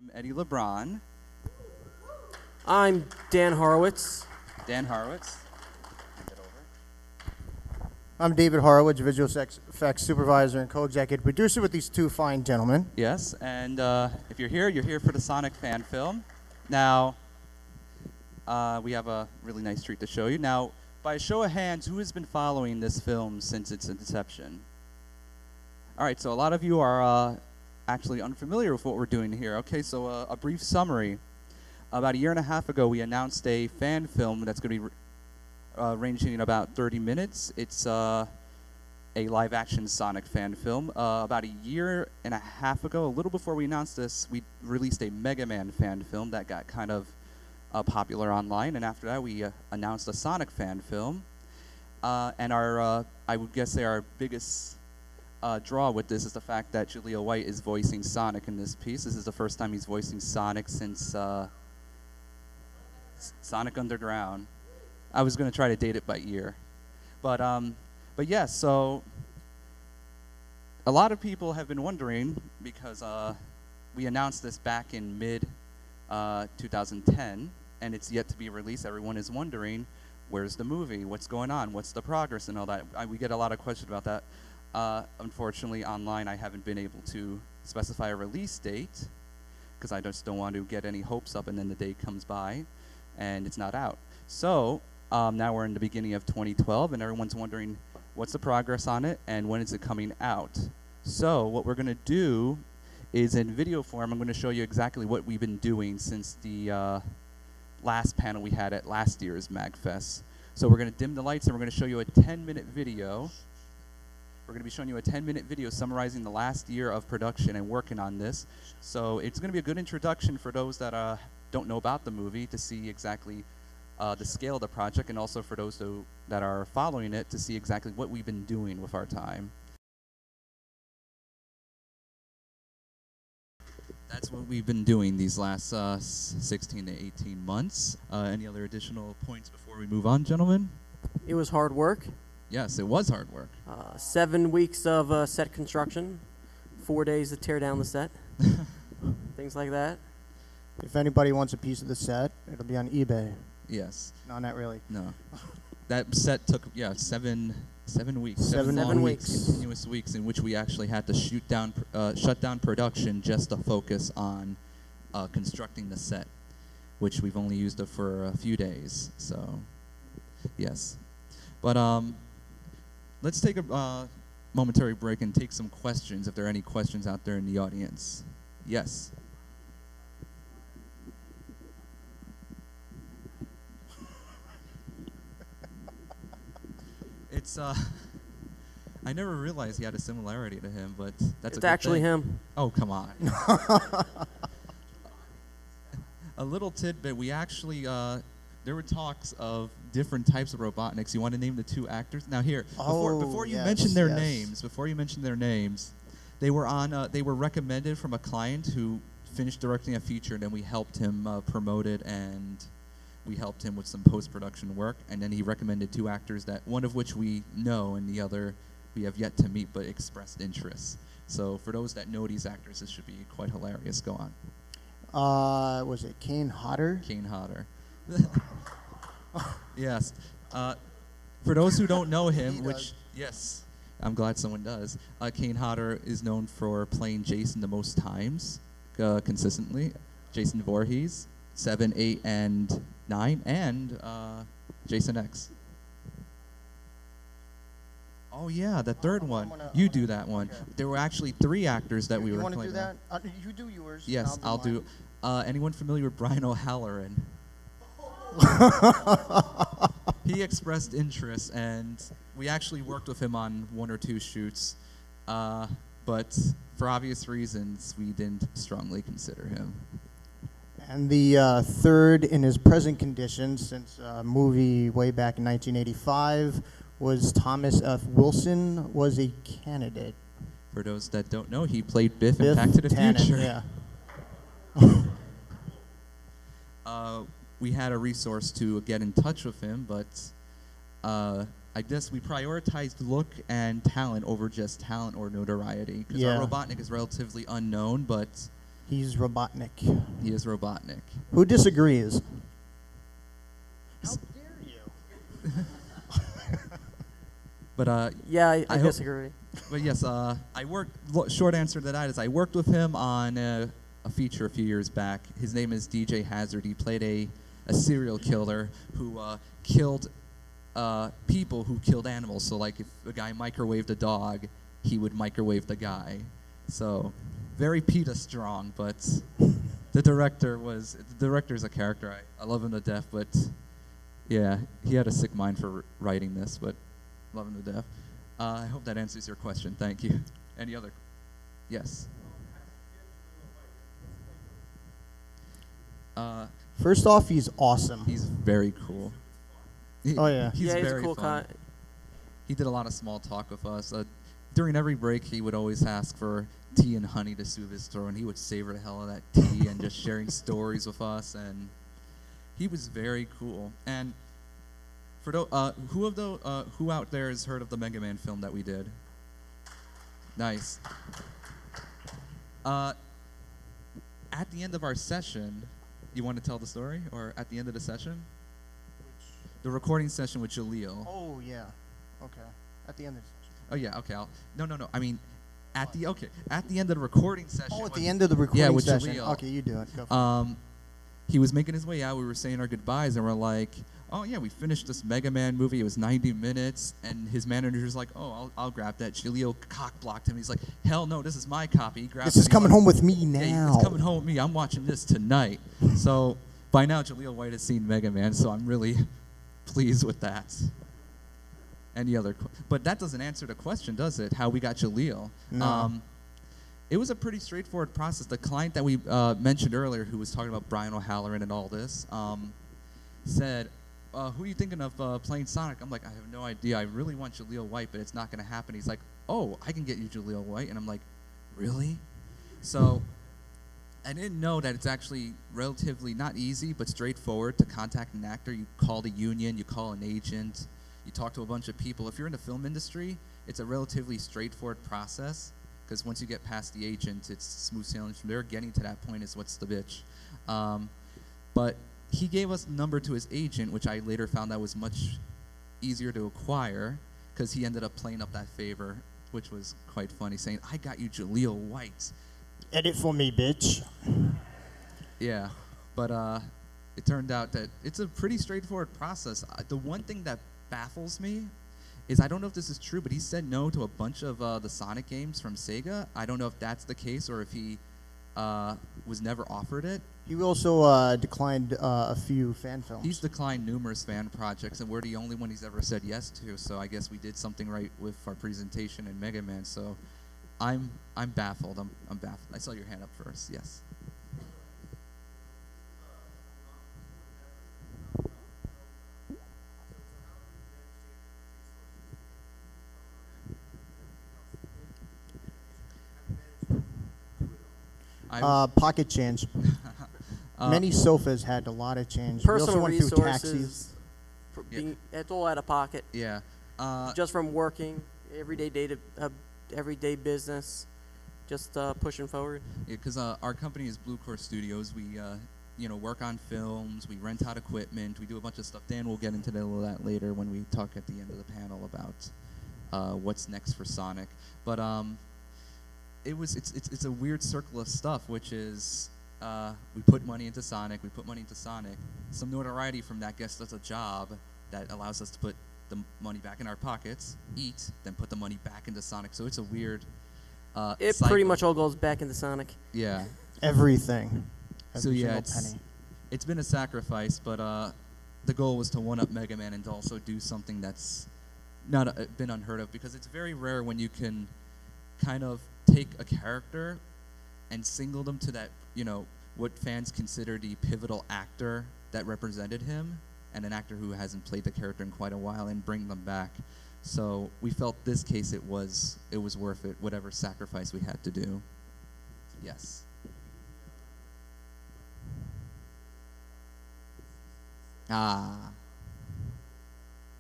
I'm Eddie LeBron. I'm Dan Horowitz. Dan Horowitz. Hand it over. I'm David Horowitz, visual effects supervisor and co-executive producer with these two fine gentlemen. Yes, and if you're here for the Sonic fan film. Now, we have a really nice treat to show you. Now, by a show of hands, who has been following this film since its inception? All right, so a lot of you are actually unfamiliar with what we're doing here. Okay, so a brief summary. About a year and a half ago, we announced a fan film that's going to be ranging in about 30 minutes. It's a live-action Sonic fan film. About a year and a half ago, a little before we announced this, we released a Mega Man fan film that got kind of popular online, and after that, we announced a Sonic fan film. And our, I would guess, say our biggest draw with this is the fact that Julia White is voicing Sonic in this piece. This is the first time he's voicing Sonic since Sonic Underground. I was going to try to date it by year, but yeah. So a lot of people have been wondering because we announced this back in mid 2010, and it's yet to be released. Everyone is wondering, where's the movie? What's going on? What's the progress and all that? We get a lot of questions about that. Unfortunately, online, I haven't been able to specify a release date because I just don't want to get any hopes up and then the day comes by and it's not out. So now we're in the beginning of 2012 and everyone's wondering what's the progress on it and when is it coming out. So what we're going to do is in video form, I'm going to show you exactly what we've been doing since the last panel we had at last year's MAGFest. So we're going to dim the lights and we're going to show you a 10-minute video. We're going to be showing you a 10-minute video summarizing the last year of production and working on this. So it's going to be a good introduction for those that don't know about the movie to see exactly the scale of the project, and also for those that are following it to see exactly what we've been doing with our time. That's what we've been doing these last 16 to 18 months. Any other additional points before we move on, gentlemen? It was hard work. Yes, it was hard work. 7 weeks of set construction, 4 days to tear down the set, things like that. If anybody wants a piece of the set, it'll be on eBay. Yes. No, not really. No. That set took, yeah, 7 weeks. 7 long weeks. Continuous weeks in which we actually had to shut down production just to focus on constructing the set, which we've only used it for a few days. So, yes. But let's take a momentary break and take some questions, if there are any questions out there in the audience. Yes. It's, I never realized he had a similarity to him, but that's It's actually him. Oh, come on. A little tidbit, we actually, there were talks of different types of Robotniks. You want to name the two actors? Now here, before you mention their names, they were on, they were recommended from a client who finished directing a feature, and then we helped him promote it, and we helped him with some post-production work, and then he recommended two actors, that one of which we know and the other we have yet to meet but expressed interest. So for those that know these actors, this should be quite hilarious. Go on. Was it Kane Hodder? Kane Hodder. Yes. For those who don't know him, which, yes, I'm glad someone does, Kane Hodder is known for playing Jason the most times, consistently. Jason Voorhees, 7, 8, and 9, and Jason X. Oh yeah, the third one. You do that one. Okay. There were actually 3 actors that we were playing. You want to do that? You do yours. Yes, I'll do. Anyone familiar with Brian O'Halloran? He expressed interest, and we actually worked with him on 1 or 2 shoots, but for obvious reasons, we didn't strongly consider him. And the third in his present condition, since a movie way back in 1985, was Thomas F. Wilson, was a candidate. For those that don't know, he played Biff in Back to the Future. Yeah. We had a resource to get in touch with him, but I guess we prioritized look and talent over just talent or notoriety. Because our Robotnik is relatively unknown, but He's Robotnik. He is Robotnik. Who disagrees? How dare you? But Yeah, I hope- disagree. But yes, I worked. Short answer to that is I worked with him on a feature a few years back. His name is DJ Hazard. He played a serial killer who killed people who killed animals. So like if a guy microwaved a dog, he would microwave the guy. So very PETA strong, but the director's a character. I love him to death, but yeah, he had a sick mind for writing this, but love him to death. I hope that answers your question. Thank you. Any other? Yes. First off, he's awesome. He's very cool. Oh, yeah. He's yeah, he's very a cool fun. guy. He did a lot of small talk with us. During every break, he would always ask for tea and honey to soothe his throat, and he would savor the hell of that tea and just sharing stories with us. And he was very cool. And for who out there has heard of the Mega Man film that we did? Nice. At the end of our session, you want to tell the story, or at the end of the session? The recording session with Jaleel. Oh, yeah. Okay. At the end of the session. Oh yeah, okay. No. I mean, at the end of the recording session. Oh, at the end of the recording yeah, with session. Jaleel. Okay, you do it. Go for it. He was making his way out. We were saying our goodbyes, and we're like, "Oh yeah, we finished this Mega Man movie. It was 90 minutes." And his manager's like, "Oh, I'll grab that." Jaleel cock blocked him. He's like, "Hell no, this is my copy." He grabbed This it, is he's coming like, home with me now. Yeah, it's coming home with me. I'm watching this tonight. So by now, Jaleel White has seen Mega Man, so I'm really pleased with that. Any other? But that doesn't answer the question, does it? How we got Jaleel? No. It was a pretty straightforward process. The client that we mentioned earlier, who was talking about Brian O'Halloran and all this, said, "Who are you thinking of playing Sonic?" I'm like, "I have no idea. I really want Jaleel White, but it's not going to happen." He's like, "Oh, I can get you Jaleel White," and I'm like, "Really?" So I didn't know that it's actually relatively not easy, but straightforward to contact an actor. You call the union, you call an agent, you talk to a bunch of people. If you're in the film industry, it's a relatively straightforward process, because once you get past the agent, it's smooth sailing from there. Getting to that point is what's the bitch. But he gave us the number to his agent, which I later found out was much easier to acquire, because he ended up playing up that favor, which was quite funny, saying, "I got you Jaleel White." Edit for me, bitch. Yeah, but it turned out that it's a pretty straightforward process. The one thing that baffles me is, I don't know if this is true, but he said no to a bunch of the Sonic games from Sega. I don't know if that's the case or if he was never offered it. He also declined a few fan films. He's declined numerous fan projects, and we're the only one he's ever said yes to. So I guess we did something right with our presentation in Mega Man. So I'm baffled. I'm baffled. I saw your hand up first. Yes. Pocket change. Many sofas had a lot of change. We also Personal went through taxis. resources. It's all out of pocket. Yeah. Just from working, everyday business, just pushing forward. Yeah, because our company is Blue Core Studios. We work on films. We rent out equipment. We do a bunch of stuff. Dan will get into that later when we talk at the end of the panel about what's next for Sonic. But it's a weird circle of stuff, which is we put money into Sonic. Some notoriety from that gets us a job that allows us to put the money back in our pockets, eat, then put the money back into Sonic. So it's a weird It cycle. pretty much all goes back into Sonic. Yeah. Everything. So Every yeah, single penny. it's been a sacrifice, but the goal was to one-up Mega Man and to also do something that's not been unheard of, because it's very rare when you can kind of take a character and single them to that, what fans consider the pivotal actor that represented him, and an actor who hasn't played the character in quite a while, and bring them back. So we felt this case it was worth it, whatever sacrifice we had to do. Yes.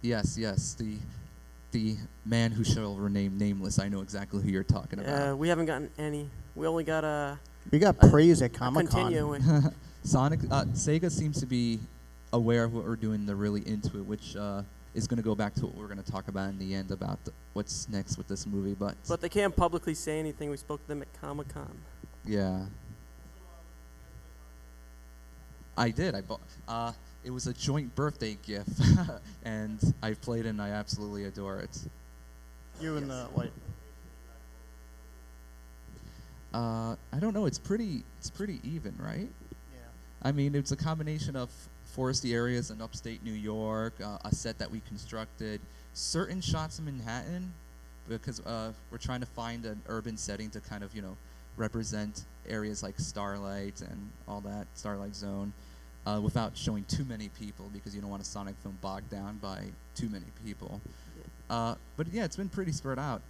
Yes, the man who shall remain nameless. I know exactly who you're talking about. We haven't gotten any. We only got We got praise at I'm Comic-Con. continuing. Sega seems to be aware of what we're doing. They're really into it, which is going to go back to what we're going to talk about in the end about what's next with this movie. But But they can't publicly say anything. We spoke to them at Comic-Con. yeah, I did. I bought. It was a joint birthday gift, and I played it and I absolutely adore it. You and the white. I don't know. It's pretty even, right? Yeah. I mean, it's a combination of foresty areas in upstate New York, a set that we constructed, certain shots in Manhattan, because we're trying to find an urban setting to kind of, represent areas like Starlight and all that, Starlight Zone, without showing too many people, because you don't want a Sonic film bogged down by too many people. But yeah, it's been pretty spread out.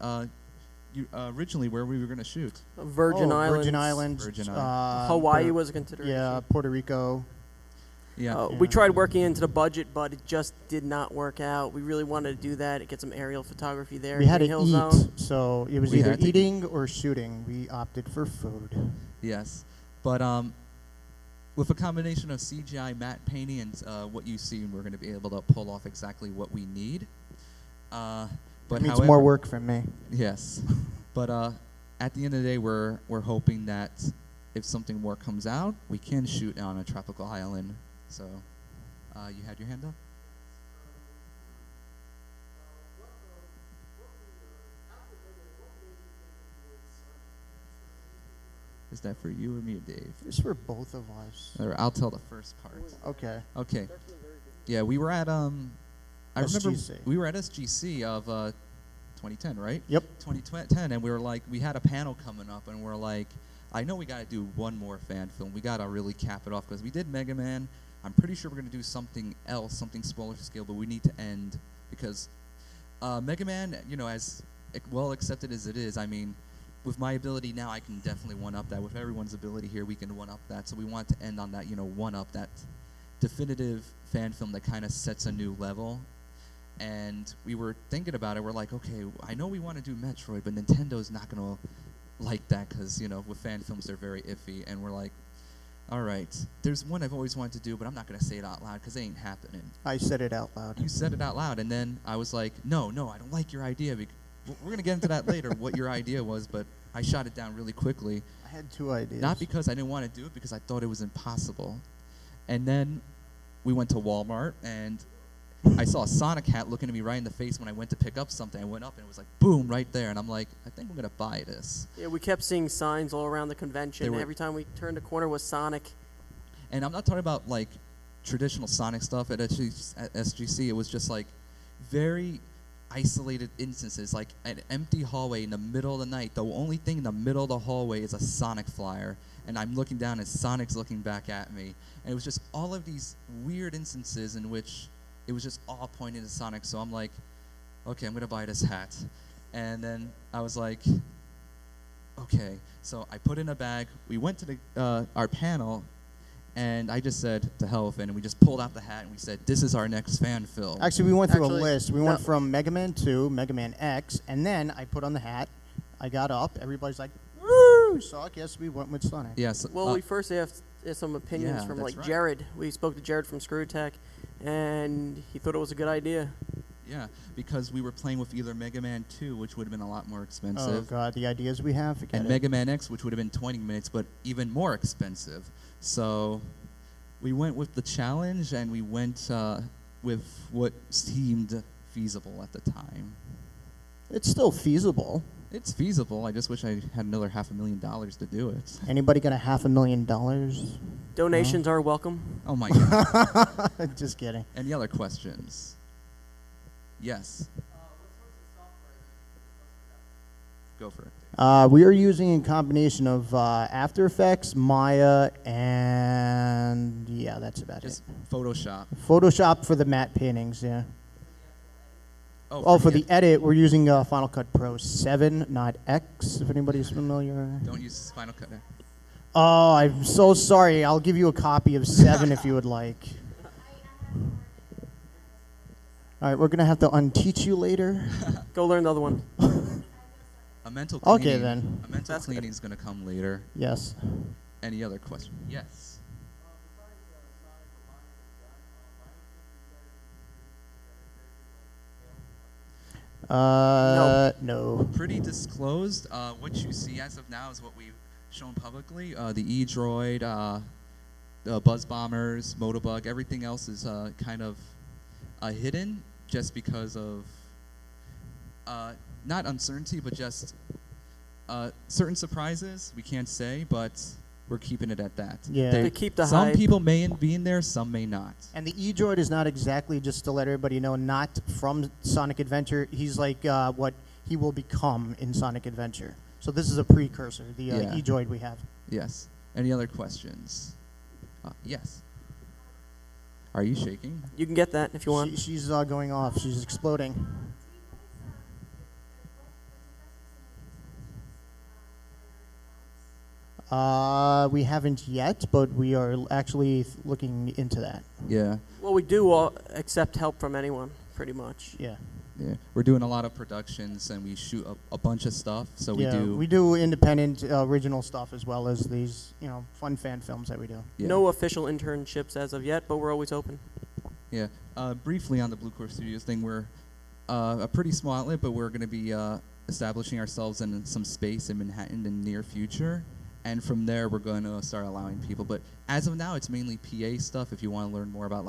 Originally, where we were going to shoot? Virgin Islands. Virgin Islands. Virgin Islands. Hawaii was a consideration. Yeah, Puerto Rico. Yeah. We tried working into the budget, but it just did not work out. We really wanted to do that, get some aerial photography there. We had to in the Hill eat, Zone. so it was We either had to eating or shooting. We opted for food. Yes, but with a combination of CGI, matte painting, and what you see, we're going to be able to pull off exactly what we need. But It means however, more work from me. Yes, but at the end of the day, we're hoping that if something more comes out, we can shoot on a tropical island. So, you had your hand up? Is that for you or me or Dave? It's for both of us. Or I'll tell the first part. Okay. Okay. Yeah, we were at I remember SGC. we were at SGC of 2010, right? Yep. 2010, and we were like, we had a panel coming up, and we're like, I know we got to do one more fan film. We got to really cap it off because we did Mega Man. I'm pretty sure we're going to do something else, something smaller scale, but we need to end because Mega Man, as well accepted as it is, I mean, with my ability now, I can definitely one-up that. With everyone's ability here, we can one-up that. So we want to end on that, one-up, that definitive fan film that kind of sets a new level. And we were thinking about it. We're like, okay, I know we want to do Metroid, but Nintendo's not going to like that because, with fan films, they're very iffy. And we're like, all right, there's one I've always wanted to do, but I'm not going to say it out loud because it ain't happening. I said it out loud. You said it out loud, and then I was like, no, I don't like your idea. We're going to get into that later, what your idea was, but I shot it down really quickly. I had two ideas. Not because I didn't want to do it, because I thought it was impossible. And then we went to Walmart, and I saw a Sonic hat looking at me right in the face when I went to pick up something. I went up, and it was like, boom, right there. And I'm like, I think I'm going to buy this. Yeah, we kept seeing signs all around the convention. Every time we turned a corner was Sonic. And I'm not talking about, like, traditional Sonic stuff at SGC. It was just, like, very isolated instances, like an empty hallway in the middle of the night. The only thing in the middle of the hallway is a Sonic flyer, and I'm looking down and Sonic's looking back at me. And it was just all of these weird instances in which it was just all pointing to Sonic. So I'm like, okay, I'm going to buy this hat. And then I was like, okay. So I put it in a bag. We went to our panel, and I just said, to hell with it, and we just pulled out the hat, and we said, this is our next fan film. Actually, we went through a list. We went from Mega Man 2, Mega Man X, and then I put on the hat. I got up. Everybody's like, woo! So I guess we went with Sonic. Yes. Well, we first asked some opinions from, like, Jared. We spoke to Jared from Screwtech, and he thought it was a good idea. Yeah, because we were playing with either Mega Man 2, which would have been a lot more expensive. Oh, God, the ideas we have. And Mega Man X, which would have been 20 minutes, but even more expensive. So we went with the challenge, and we went with what seemed feasible at the time. It's still feasible. It's feasible. I just wish I had another $500,000 to do it. Anybody got $500,000? Donations are welcome. Oh, my God. Just kidding. Any other questions? Yes. Go for it. We are using a combination of After Effects, Maya, and yeah, that's about Just it. Photoshop. Photoshop for the matte paintings, yeah. Oh, for the edit, we're using Final Cut Pro 7, not X, if anybody's familiar. Don't use Final Cut. Oh, I'm so sorry. I'll give you a copy of 7 if you would like. All right, we're going to have to unteach you later. Go learn the other one. A mental cleaning. Okay, then. A mental That's good. cleaning is going to come later. Yes. Any other question? Yes. No. Pretty disclosed. What you see as of now is what we've shown publicly. The E-Droid, the Buzz Bombers, Motobug, everything else is kind of hidden just because of not uncertainty, but just certain surprises we can't say, but we're keeping it at that. Yeah. To keep the some hype. people may be in there, some may not. And the E-Droid is not exactly, just to let everybody know, not from Sonic Adventure. He's like what he will become in Sonic Adventure. So this is a precursor, the Yeah. E-Droid we have. Yes. Any other questions? Yes. Are you shaking? You can get that if you want. She's going off. She's exploding. We haven't yet, but we are actually looking into that. Yeah. Well, we do accept help from anyone, pretty much. Yeah. Yeah. We're doing a lot of productions and we shoot a bunch of stuff. So We do independent original stuff as well as these, fun fan films that we do. Yeah. No official internships as of yet, but we're always open. Yeah. Briefly on the Blue Core Studios thing, we're a pretty small outlet, but we're going to be establishing ourselves in some space in Manhattan in the near future. And from there, we're going to start allowing people. But as of now, it's mainly PA stuff. If you want to learn more about,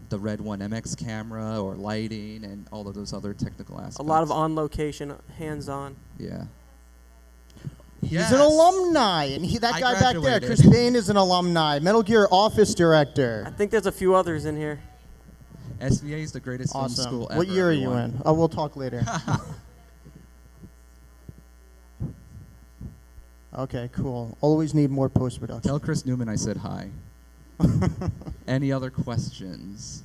the Red One MX camera or lighting and all of those other technical aspects. A lot of on-location, hands-on. Yeah. He's an alumni, and that I guy back there, graduated. Chris Payne, is an alumni. Metal Gear Office I Director. think there's a few others in here. SVA is the greatest film Awesome. school ever. What year are you everyone. in? Oh, we'll talk later. Okay, cool. Always need more post-production. Tell Chris Newman I said hi. Any other questions?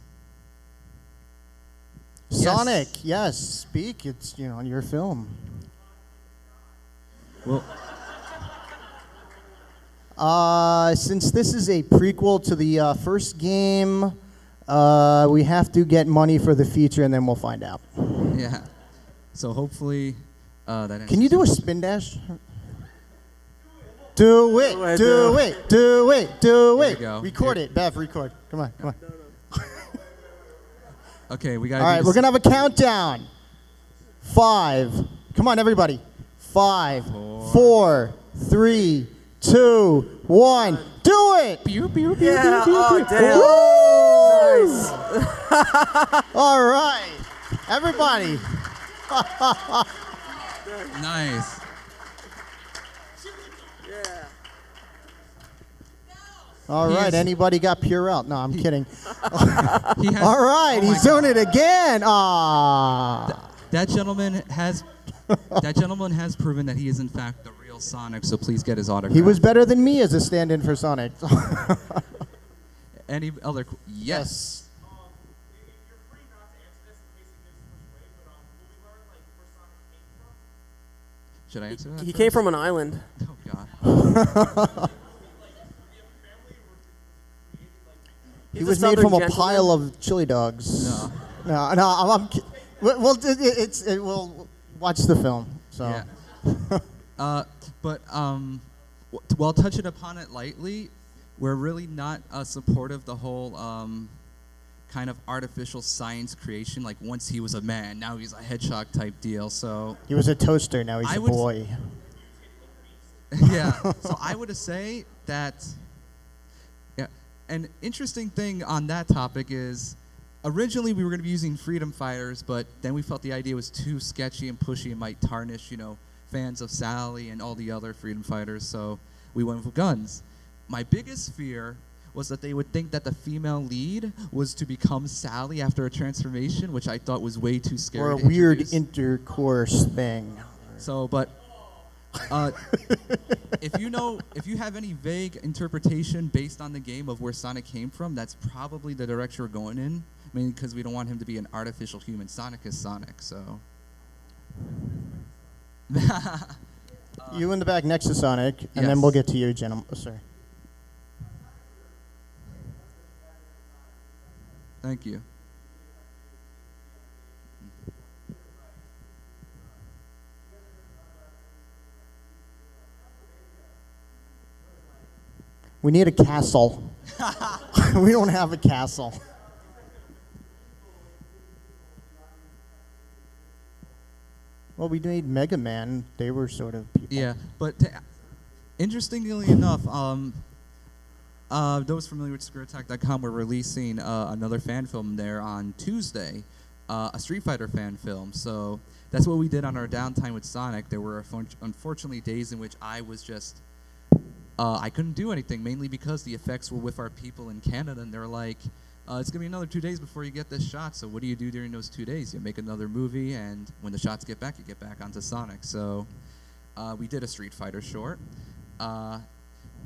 Sonic, yes, speak. It's, your film. Well, Since this is a prequel to the first game, we have to get money for the feature, and then we'll find out. yeah. So hopefully that. Can you do a spin dash? Do it, do it, do it, do Here it. we go. Record Here. it, Bev, record. Come on, come on. Okay, we got. All right, we're going to have a countdown. 5. Come on, everybody. 5, 4, 3, 2, 1. Do it! Yeah, oh, damn. Nice. All right. Everybody. Nice. All He right. is- Anybody got Purell? No, I'm kidding. He has, All right. oh my He's doing it again. Ah. That gentleman has. That gentleman has proven that he is in fact the real Sonic. So please get his autograph. He was better than me as a stand-in for Sonic. Any other? Yes. Should I answer that? He came from an island. Oh God. He He's was a made from a Southern pile gentleman. of chili dogs. No. No, I'm we'll we'll watch the film. So Yeah. While touching upon it lightly, we're really not supportive the whole kind of artificial science creation. Like once he was a man, now he's a hedgehog type deal. So he was a toaster. Now he's I a would- boy. yeah. So I would say that. Yeah. An interesting thing on that topic is. Originally, we were going to be using freedom fighters, but then we felt the idea was too sketchy and pushy and might tarnish, fans of Sally and all the other freedom fighters, so we went with guns. My biggest fear was that they would think that the female lead was to become Sally after a transformation, which I thought was way too scary. Or a to weird introduce. intercourse thing. So, but if you have any vague interpretation based on the game of where Sonic came from, that's probably the direction we're going in. I mean, because we don't want him to be an artificial human. Sonic is Sonic, so. You in the back next to Sonic, and Yes. then we'll get to you, gentlemen. Oh, sorry. Thank you. We need a castle. We don't have a castle. Well, we made Mega Man. They were sort of people. Yeah, but interestingly enough, those familiar with SquareAttack.com, we're releasing another fan film there on Tuesday, a Street Fighter fan film. So that's what we did on our downtime with Sonic. There were unfortunately days in which I was just, I couldn't do anything, mainly because the effects were with our people in Canada, and they're like, it's going to be another 2 days before you get this shot, so what do you do during those 2 days? You make another movie, and when the shots get back, you get back onto Sonic. So we did a Street Fighter short.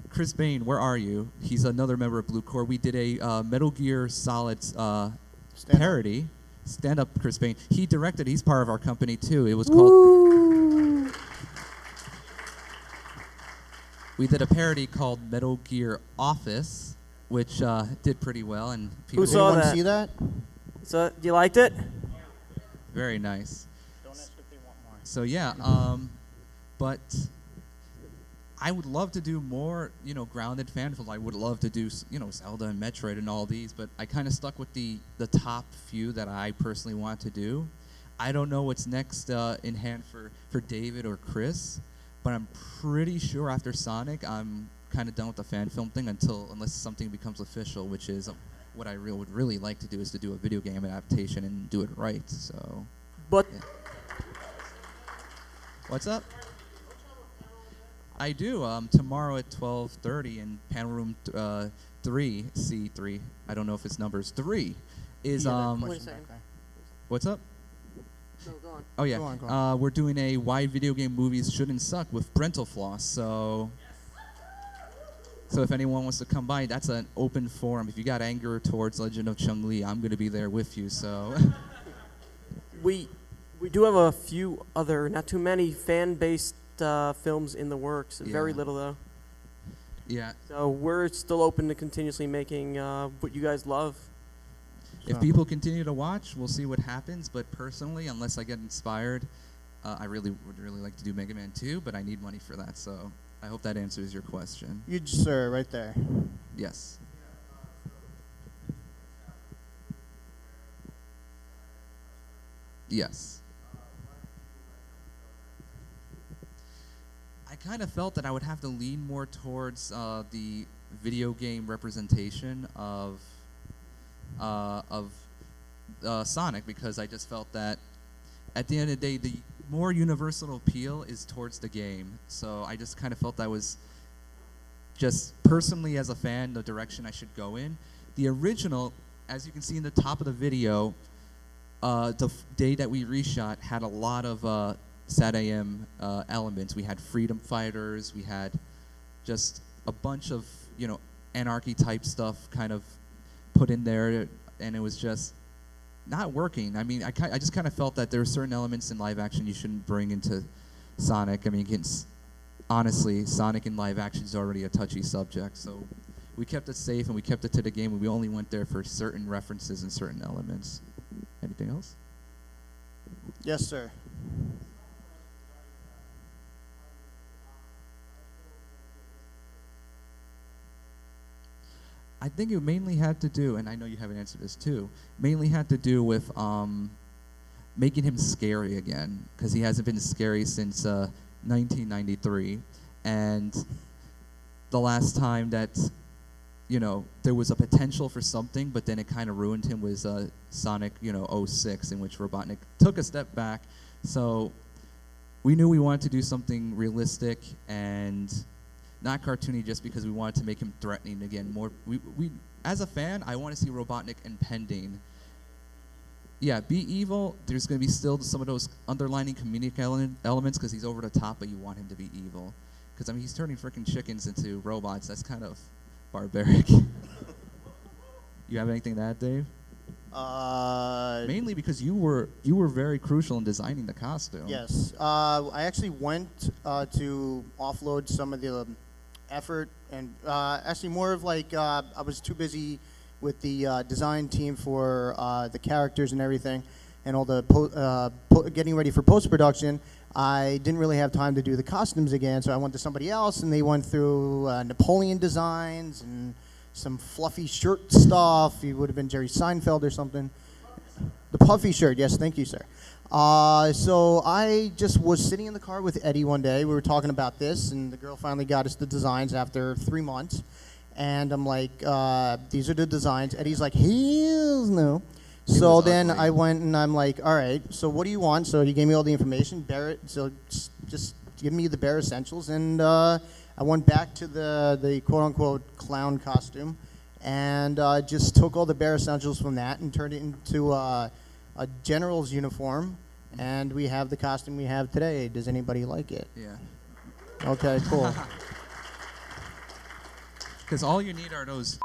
Chris Bain, where are you? He's another member of Blue Core. We did a Metal Gear Solid parody. Stand up, Chris Bain. He directed. He's part of our company too. It was called. Woo! We did a parody called Metal Gear Office, which did pretty well, and people. Who saw Anyone that? see that? So, you liked it? Very nice. Don't ask if they want more. So yeah, but I would love to do more, grounded fan films. I would love to do, Zelda and Metroid and all these, but I kind of stuck with the top few that I personally want to do. I don't know what's next in hand for David or Chris, but I'm pretty sure after Sonic, I'm kind of done with the fan film thing unless something becomes official, which is what I would really like to do, is to do a video game adaptation and do it right. So. But Yeah. What's up? I do. Tomorrow at 12:30 in panel room 3C3. I don't know if it's numbers 3. Is Yeah, that Wait a question second. back there. what's up? no, go on. Oh yeah. Go on. We're doing a why video game movies shouldn't suck with Brental Floss. So if anyone wants to come by, that's an open forum. If you got anger towards Legend of Chun-Li, I'm going to be there with you. So. We do have a few other, not too many, fan-based films in the works. Very Yeah. little though. Yeah. So we're still open to continuously making what you guys love. If So- people continue to watch, we'll see what happens. But personally, unless I get inspired, I would really like to do Mega Man 2, but I need money for that. So I hope that answers your question. You, sir, right there. Yes. Yes. I kind of felt that I would have to lean more towards the video game representation of Sonic, because I just felt that at the end of the day, the more universal appeal is towards the game. So I just kind of felt that was just personally as a fan the direction I should go in. The original, as you can see in the top of the video, the day that we reshot had a lot of SAT-AM elements. We had freedom fighters, we had just a bunch of anarchy type stuff kind of put in there, and it was just not working. I mean, I just kind of felt that there were certain elements in live action you shouldn't bring into Sonic. I mean, honestly, Sonic in live action is already a touchy subject, so we kept it safe and we kept it to the game, and we only went there for certain references and certain elements. Anything else? Yes, sir. I think it mainly had to do, and I know you haven't answered this too, mainly had to do with making him scary again, because he hasn't been scary since 1993, and the last time that there was a potential for something, but then it kind of ruined him was Sonic 06, in which Robotnik took a step back. So we knew we wanted to do something realistic and not cartoony, just because we wanted to make him threatening again. More, we as a fan, I want to see Robotnik impending. Yeah, be evil. There's going to be still some of those underlining comedic elements, because he's over the top, but you want him to be evil. Because I mean, he's turning freaking chickens into robots. That's kind of barbaric. You have anything to add, Dave? Mainly because you were very crucial in designing the costume. Yes. I actually went to offload some of the effort, and actually more of like I was too busy with the design team for the characters and everything, and all the getting ready for post-production, I didn't really have time to do the costumes again, so I went to somebody else, and they went through Napoleon designs and some fluffy shirt stuff. He would have been Jerry Seinfeld or something. The puffy shirt, yes, thank you, sir. So I just was sitting in the car with Eddie one day. We were talking about this, and the girl finally got us the designs after 3 months. And I'm like, these are the designs. Eddie's like, hells no. So then I went and I'm like, all right, so what do you want? So he gave me all the information. So just give me the bare essentials. And I went back to the quote-unquote clown costume and just took all the bare essentials from that and turned it into a general's uniform. And we have the costume we have today. Does anybody like it? Yeah. Okay, cool. Because all you need are those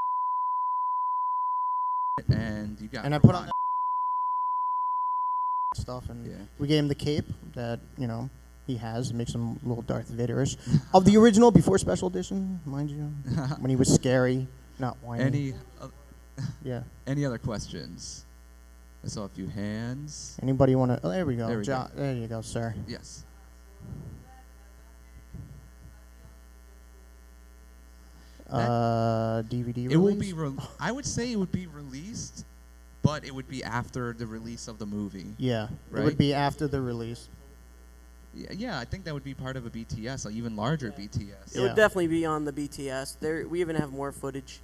and you got. And I put on stuff, and yeah. we gave him the cape that he has. It makes him a little Darth Vader-ish. Of the original, before special edition, mind you, when he was scary, not whiny. Yeah. Any other questions? I saw a few hands. Anybody want to? Oh, there we go. There we go. There you go, sir. Yes. DVD release? It will be. I would say it would be released, but it would be after the release of the movie. Yeah, right? It would be after the release. Yeah, I think that would be part of a BTS, an even larger BTS. It would definitely be on the BTS. We even have more footage,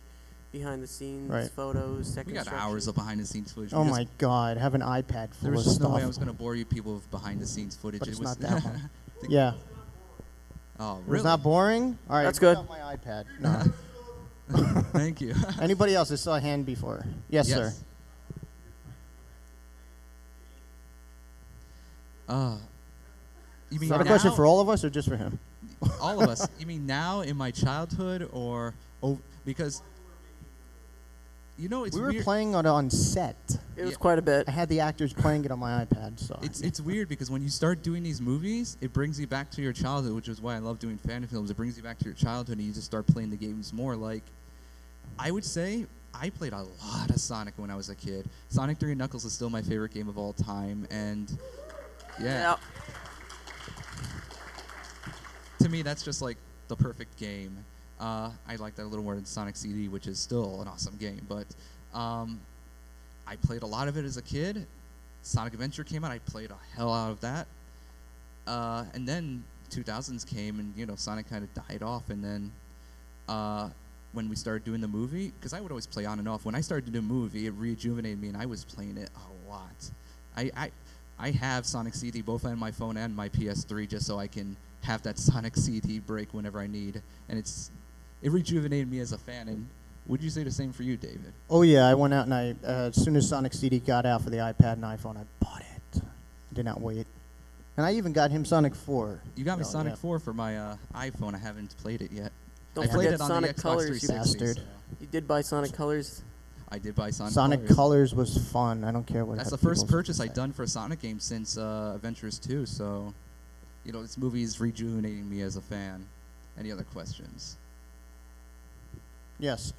behind the scenes, photos, tech We got construction. hours of behind the scenes footage. Oh my God, have an iPad full there was of just stuff. no way I was going to bore you people with behind the scenes footage. But it's it was not that one. Yeah. Oh, It really? was not boring? All right, That's put good. out my iPad. No. Thank you. Anybody else? I saw a hand before. Yes, sir. You mean Is that a now? question for all of us or just for him? All of us. You mean now in my childhood or because it's we were weird. playing on set. It was quite a bit. I had the actors playing it on my iPad. So It's weird because when you start doing these movies, it brings you back to your childhood, which is why I love doing fan films. It brings you back to your childhood, and you just start playing the games more. Like, I would say I played a lot of Sonic when I was a kid. Sonic 3 and Knuckles is still my favorite game of all time, and yeah. To me, that's just like the perfect game. I like that a little more than Sonic CD, which is still an awesome game. But I played a lot of it as a kid. Sonic Adventure came out. I played a hell out of that. And then 2000s came, and Sonic kind of died off. And then when we started doing the movie, because I would always play on and off. When I started doing the movie, it rejuvenated me, and I was playing it a lot. I have Sonic CD both on my phone and my PS3 just so I can have that Sonic CD break whenever I need, and it rejuvenated me as a fan. And would you say the same for you, David? Oh yeah, I went out and as soon as Sonic CD got out for the iPad and iPhone, I bought it. Did not wait, and I even got him Sonic 4. You got me Sonic 4 for my iPhone. I haven't played it yet. Don't I played forget it on Sonic the Xbox Colors. 360. Bastard. You did buy Sonic Colors. I did buy Sonic Colors was fun. I don't care what. That's the first purchase I've done for a Sonic game since Adventures 2. So, this movie is rejuvenating me as a fan. Any other questions? Yes.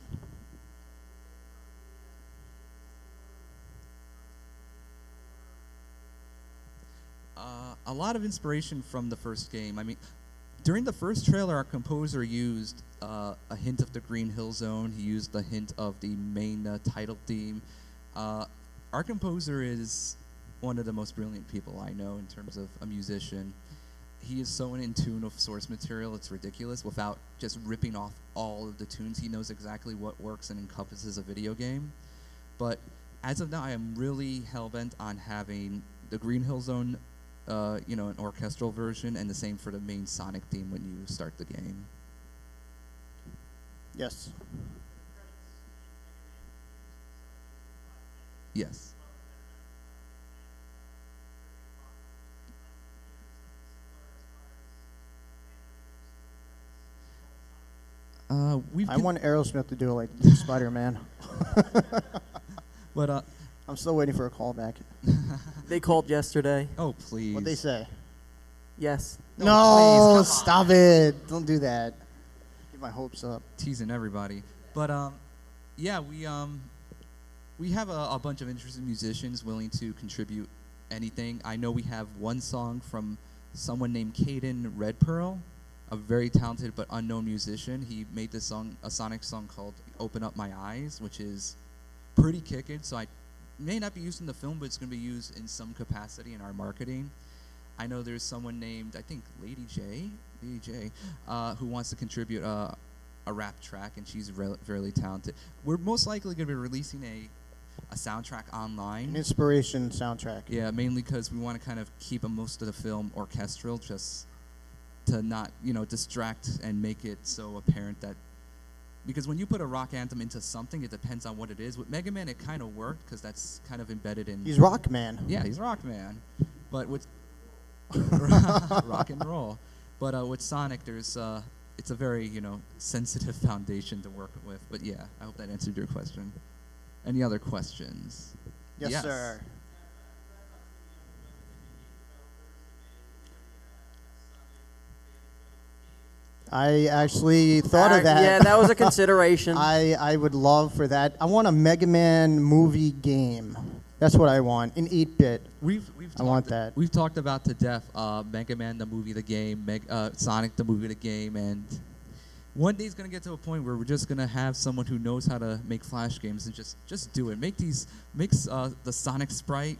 A lot of inspiration from the first game. I mean, during the first trailer, our composer used a hint of the Green Hill Zone. He used a hint of the main title theme. Our composer is one of the most brilliant people I know in terms of a musician. He is so in tune with source material, it's ridiculous, without just ripping off all of the tunes. He knows exactly what works and encompasses a video game. But as of now, I am really hell-bent on having the Green Hill Zone, an orchestral version, and the same for the main Sonic theme when you start the game. Yes. Yes. I want Aerosmith to do it like Spider-Man. But I'm still waiting for a call back. They called yesterday. Oh, please. What'd they say? Yes. No, please, stop it. Don't do that. Get my hopes up. Teasing everybody. But yeah, we have a bunch of interested musicians willing to contribute anything. I know we have one song from someone named Caden Red Pearl, a very talented but unknown musician. He made this song, a Sonic song called "Open Up My Eyes," which is pretty kicking. So I may not be used in the film, but it's going to be used in some capacity in our marketing. I know there's someone named, I think, Lady J, who wants to contribute a rap track, and she's really talented. We're most likely going to be releasing a soundtrack online. An inspiration soundtrack. Yeah, mainly because we want to kind of keep most of the film orchestral, just to not, distract and make it so apparent that, because when you put a rock anthem into something, it depends on what it is. With Mega Man, it kind of worked because that's kind of embedded in. He's Rock Man. Yeah, he's Rock Man, but with rock and roll. But with Sonic, there's it's a very sensitive foundation to work with. But yeah, I hope that answered your question. Any other questions? Yes, sir. I actually thought of that. Yeah, that was a consideration. I would love for that. I want a Mega Man movie game. That's what I want, in 8-bit. I want that. We've talked about to death Mega Man the movie, the game, Sonic the movie, the game, and one day it's gonna get to a point where we're just gonna have someone who knows how to make Flash games and just do it. Make the Sonic sprite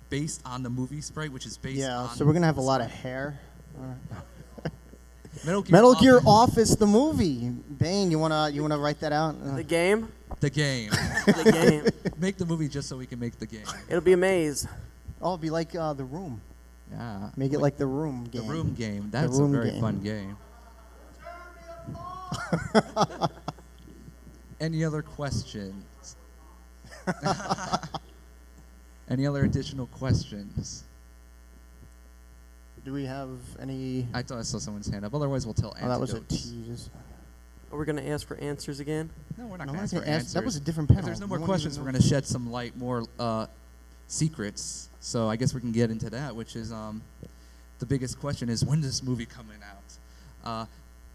based on the movie sprite, which is based on. Yeah, so we're gonna have a lot of hair. Metal Gear Office, the movie. Bane, you wanna write that out? The game. The game. The game. Make the movie just so we can make the game. It'll be a maze. Oh, it'll be like The Room. Yeah. Make it like The Room game. The Room game. That's a very fun game. Any other questions? Any other additional questions? Do we have any? I thought I saw someone's hand up. Otherwise, we'll tell anecdotes. That was a tease. Are we going to ask for answers again? No, we're not going to ask for answers. That was a different panel. If there's no more questions, we're going to shed some light, more secrets. So I guess we can get into that, which is the biggest question is, when is this movie coming out?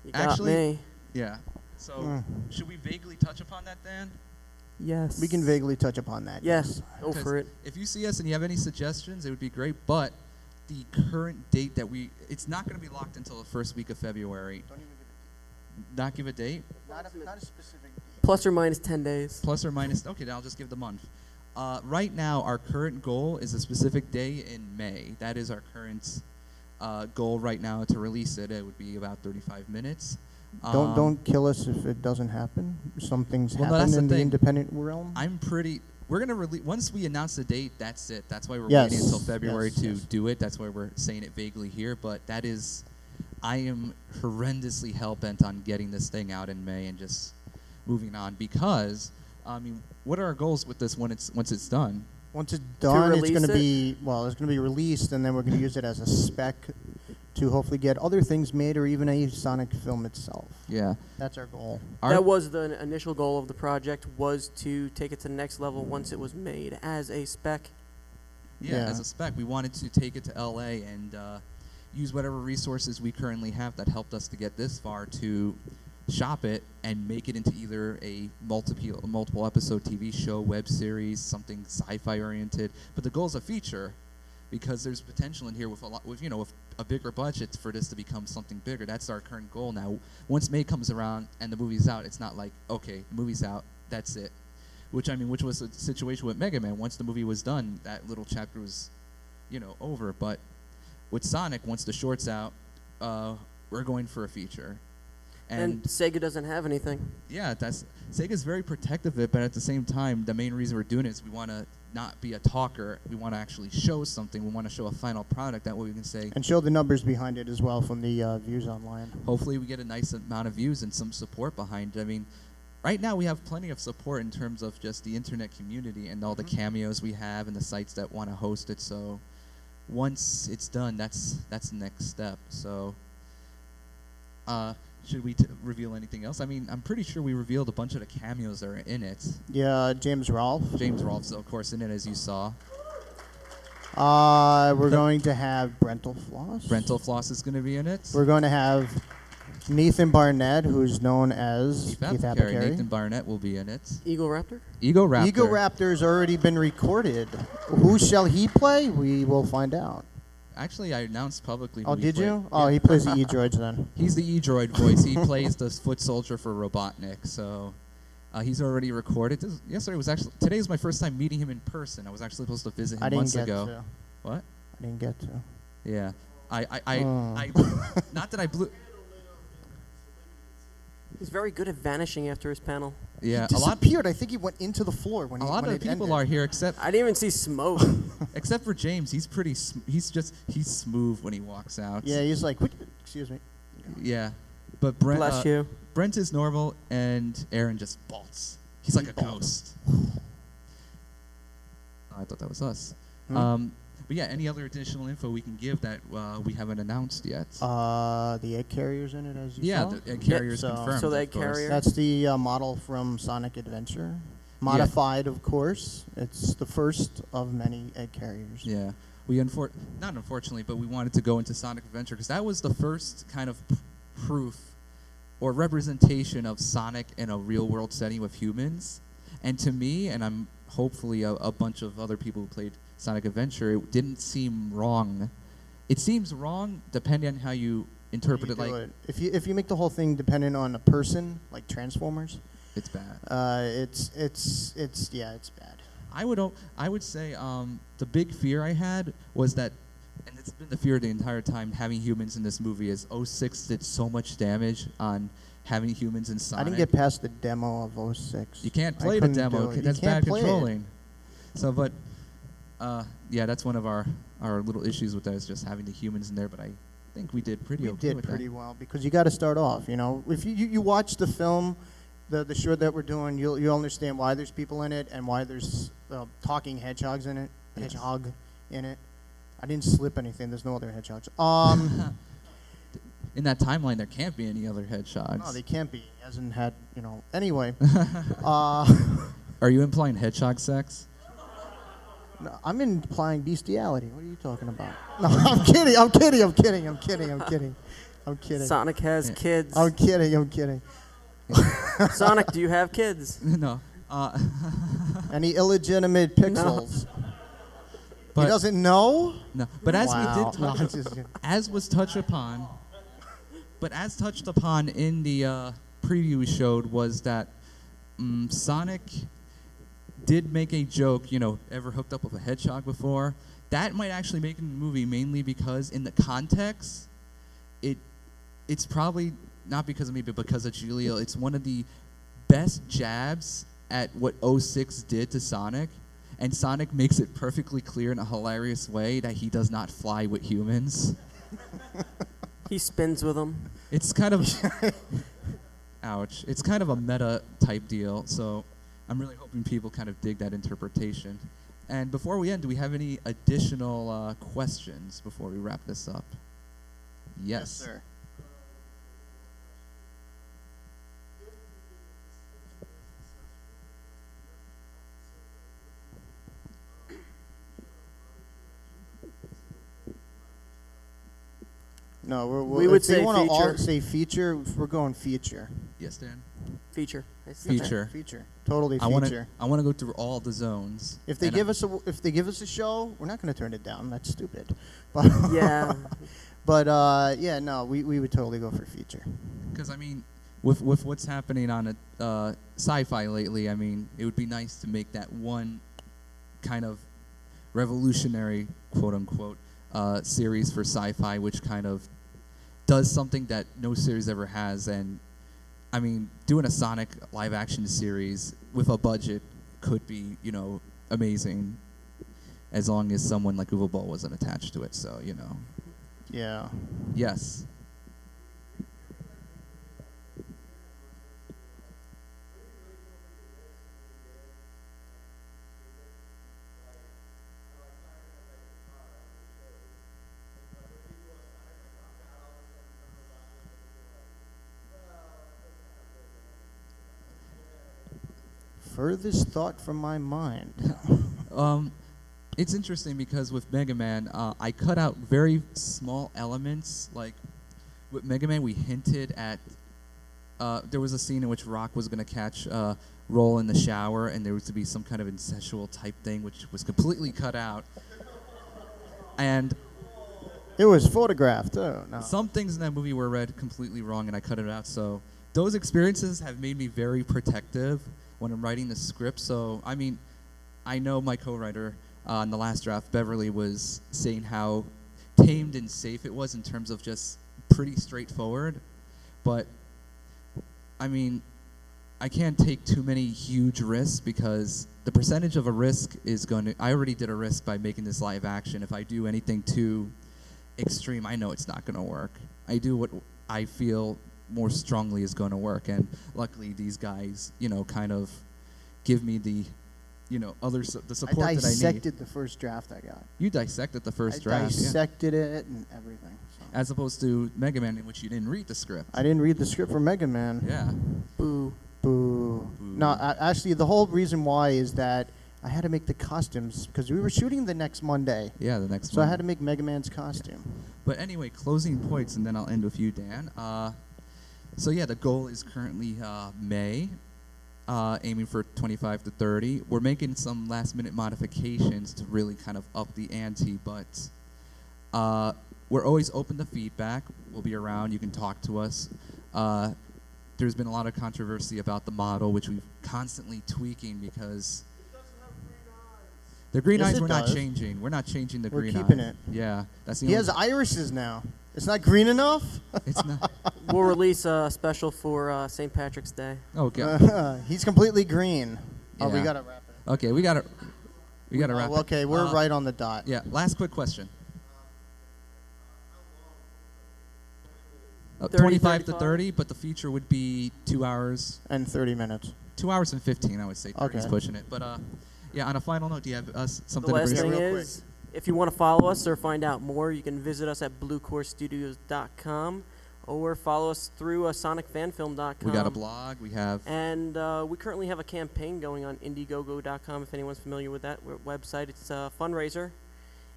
You got me. Yeah. So should we vaguely touch upon that, Dan? Yes. We can vaguely touch upon that. Yes. Go for it. If you see us and you have any suggestions, it would be great. But the current date it's not going to be locked until the first week of February. Don't even Not give a date? Not a specific date. Plus or minus 10 days. Plus or minus, okay, then I'll just give the month. Right now, our current goal is a specific day in May. That is our current goal right now to release it. It would be about 35 minutes. Don't kill us if it doesn't happen. Some things happen in the independent realm. We're going to release, once we announce the date, that's it. That's why we're waiting until February to do it. That's why we're saying it vaguely here. But that is, I am horrendously hell-bent on getting this thing out in May and just moving on, because, what are our goals with this once it's done? Once it's done, it's going to be released, and then we're going to use it as a spec to hopefully get other things made, or even a Sonic film itself. Yeah. That's our goal. That was the initial goal of the project, was to take it to the next level once it was made as a spec. Yeah, as a spec. We wanted to take it to LA and use whatever resources we currently have that helped us to get this far to shop it and make it into either a multiple episode TV show, web series, something sci-fi oriented. But the goal is a feature, because there's potential in here with a bigger budget for this to become something bigger. That's our current goal now. Once May comes around and the movie's out, it's not like, okay, the movie's out, that's it. Which was a situation with Mega Man. Once the movie was done, that little chapter was, over. But with Sonic, once the short's out, we're going for a feature. And Sega doesn't have anything. Yeah, Sega's very protective of it, but at the same time, the main reason we're doing it is we want to not be a talker. We want to actually show something. We want to show a final product. That way we can say... And show the numbers behind it as well from the views online. Hopefully we get a nice amount of views and some support behind it. Right now we have plenty of support in terms of just the internet community and all the cameos we have and the sites that want to host it. So once it's done, that's the next step. So... should we reveal anything else? I'm pretty sure we revealed a bunch of the cameos that are in it. Yeah, James Rolfe. James Rolfe's, of course, in it, as you saw. We're going to have Brental Floss. Brental Floss is going to be in it. We're going to have Nathan Barnett, who's known as Keith Apicary. Nathan Barnett will be in it. Eagle Raptor? Ego Raptor. Ego Raptor's already been recorded. Who shall he play? We will find out. Actually, I announced publicly. Oh, who did he you? played. Oh, Yeah. he plays the E-Droids then. He's the E-Droid voice. He plays the foot soldier for Robotnik. So he's already recorded. Today was my first time meeting him in person. I was actually supposed to visit him months ago. To. What? I didn't get to. Yeah. Not that I blew. He's very good at vanishing after his panel. Yeah, He disappeared. I think he went into the floor when a lot of the people ended. are here, except I didn't even see smoke. except for James. He's pretty. He's smooth when he walks out. Yeah, he's like, excuse me. Yeah, but Brent. Bless you. Brent is normal, and Aaron just bolts. He's like a ghost. I thought that was us. But yeah, any other additional info we can give that we haven't announced yet? The egg carrier's in it, as you Yeah, saw. the egg carrier's so- confirmed. So the of egg course. carrier? That's the model from Sonic Adventure. Modified, of course. It's the first of many egg carriers. Yeah, we not unfortunately, but we wanted to go into Sonic Adventure because that was the first kind of proof or representation of Sonic in a real-world setting with humans. And to me, and I'm hopefully a bunch of other people who played Sonic Adventure, it didn't seem wrong. It seems wrong depending on how you interpret it. Like if you make the whole thing dependent on a person, like Transformers, it's bad. It's bad. I would say the big fear I had was that, and it's been the fear the entire time having humans in this movie, is 06 did so much damage on having humans in Sonic. I didn't get past the demo of 06. You can't play the couldn't demo. do it. You That's can't bad play it. controlling. So, but yeah, that's one of our little issues with that, is just having the humans in there. But I think we did pretty okay did with pretty that. well because you got to start off. You know, if you watch the film, the short that we're doing, you'll understand why there's people in it and why there's talking hedgehogs in it. Yes. Hedgehog in it. I didn't slip anything. There's no other hedgehogs. In that timeline, there can't be any other hedgehogs. No, they can't be. He hasn't had, Anyway, Are you implying hedgehog sex? no, I'm implying bestiality. What are you talking about? No, I'm kidding. Sonic has Yeah. kids. I'm kidding. Sonic, do you have kids? No. Any illegitimate pixels? But He doesn't know? no. But as Wow. we did No, touch, I'm just kidding. as was touched upon, but as touched upon in the preview we showed, was that Sonic did make a joke, ever hooked up with a hedgehog before? That might actually make it in the movie, mainly because in the context, it's probably not because of me, but because of Julio. It's one of the best jabs at what 06 did to Sonic, and Sonic makes it perfectly clear in a hilarious way that he does not fly with humans. He spins with them. It's kind of ouch. It's kind of a meta type deal, so I'm really hoping people kind of dig that interpretation. And before we end, do we have any additional questions before we wrap this up? Yes. sir. No, We would if they say wanna all feature. say feature. We're going feature. Yes, Dan. Feature. Feature. Feature. Totally I want feature. to go through all the zones. If they And give us a show, we're not going to turn it down. That's stupid. But Yeah. but yeah, no, we would totally go for feature. Because I mean, with what's happening on a sci-fi lately, I mean, it would be nice to make that one kind of revolutionary, quote unquote, series for sci-fi, which kind of does something that no series ever has. And I mean, doing a Sonic live-action series with a budget could be, amazing, as long as someone like Uwe Boll wasn't attached to it. So, Yeah. yes. Furthest thought from my mind. It's interesting because with Mega Man, I cut out very small elements. Like with Mega Man, we hinted at. There was a scene in which Rock was going to catch Roll in the shower, and there was to be some kind of incestual type thing, which was completely cut out. And It was photographed. Oh no. some things in that movie were read completely wrong, and I cut it out. So those experiences have made me very protective when I'm writing the script. So I mean, I know my co-writer on the last draft, Beverly, was saying how tamed and safe it was in terms of just pretty straightforward. But I mean, I can't take too many huge risks because the percentage of a risk is going to. I already did a risk by making this live action. If I do anything too extreme, I know it's not going to work. I do what I feel more strongly is going to work, and luckily these guys, kind of give me the, the support I that I need. dissected the first draft I got. You dissected the first I draft, yeah. dissected it and everything. So. As opposed to Mega Man, in which you didn't read the script. I didn't read the script for Mega Man. Yeah. Boo. Boo. No, actually, the whole reason why is that I had to make the costumes because we were shooting the next Monday. Yeah, the next So one. I had to make Mega Man's costume. But anyway, closing points, and then I'll end with you, Dan. So yeah, the goal is currently May, aiming for 25 to 30. We're making some last-minute modifications to really kind of up the ante, but we're always open to feedback. We'll be around. You can talk to us. There's been a lot of controversy about the model, which we're constantly tweaking because the green Yes, eyes it we're not does. changing. We're not changing the We're green keeping eye. it. Yeah, that's the He only. has irises now. It's not green enough? It's not. We'll release a special for St. Patrick's Day. Oh god. He's completely green. Oh, we Yeah. gotta wrap it. Okay, we gotta wrap. Oh, okay, it. we're right on the dot. Yeah. Last quick question. 30, 25 to 35? 30, but the feature would be 2 hours. And 30 minutes. 2 hours and 15, I would say. 30 is Okay. pushing it. But yeah. On a final note, do you have something The to last bring us? thing real quick. is, if you want to follow us or find out more, you can visit us at bluecorestudios.com or follow us through sonicfanfilm.com. We got a blog. We have. And we currently have a campaign going on Indiegogo.com, if anyone's familiar with that website. It's a fundraiser,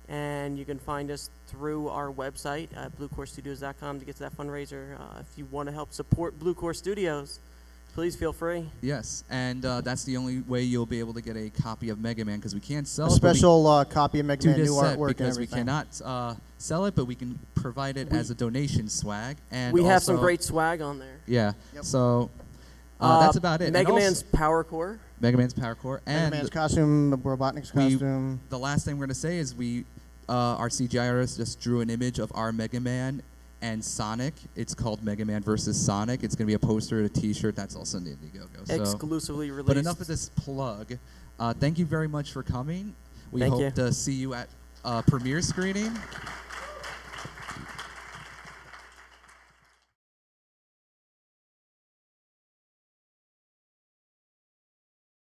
and you can find us through our website at bluecorestudios.com to get to that fundraiser. If you want to help support Blue Core Studios, please feel free. Yes, and that's the only way you'll be able to get a copy of Mega Man because we can't sell A it. but we special copy of Mega do Man, this new set artwork and because we everything. cannot sell it, but we can provide it as a donation swag. And We have some also- great swag on there. Yeah. Yep. So that's about it. Mega And also- Man's Power Core. Mega Man's Power Core, Mega and Man's costume, Robotnik's costume. the last thing we're gonna say is our CGI artist just drew an image of our Mega Man and Sonic. It's called Mega Man versus Sonic. It's gonna be a poster, a T-shirt. That's also in the Indiegogo. So, Exclusively released. but enough of this plug. Thank you very much for coming. We Thank hope you. to see you at premiere screening.